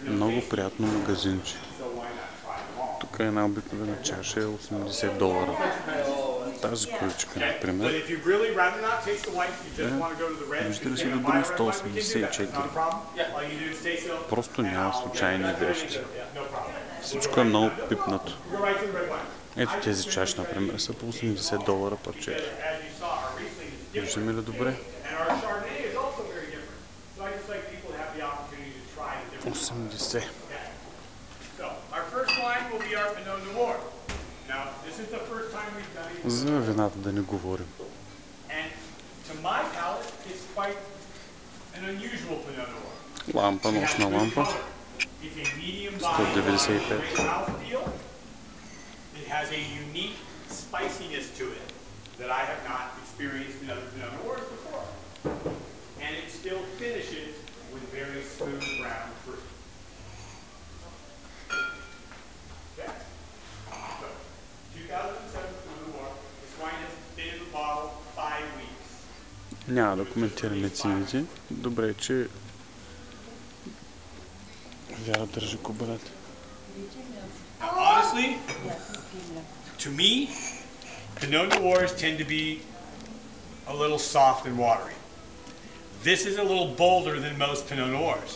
Много приятно магазинче. Тук е една обикновена чаша е $80. Тази количка, например, вижда ли си добро 184. Просто няма случайни вещи. Всичко е много пипнато. Ето тези чаши, например, са по $80 парчето. Виждаме ли добре? 80. За вината да не говорим. Лампа, нощна лампа. 195. Няма да коментираме цените. Добре е, че Вяра държи кубелета. Honestly, to me, Pinot Noirs tend to be a little soft and watery. This is a little bolder than most Pinot Noirs.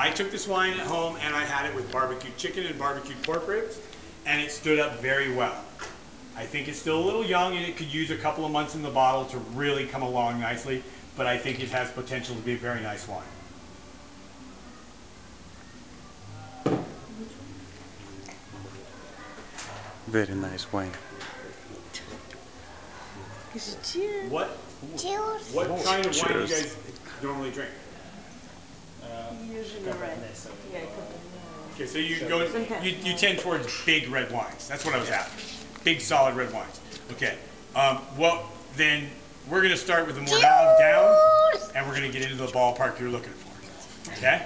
I took this wine at home and I had it with barbecued chicken and barbecued pork ribs, and it stood up very well. I think it's still a little young and it could use a couple of months in the bottle to really come along nicely, but I think it has potential to be a very nice wine. Very nice wine. What kind of wine do you guys normally drink? Usually red. Okay, so you tend towards big red wines. That's what I was after. Big solid red wines. Okay. Well, then we're going to start with the more down, and we're going to get into the ballpark you're looking for. Okay?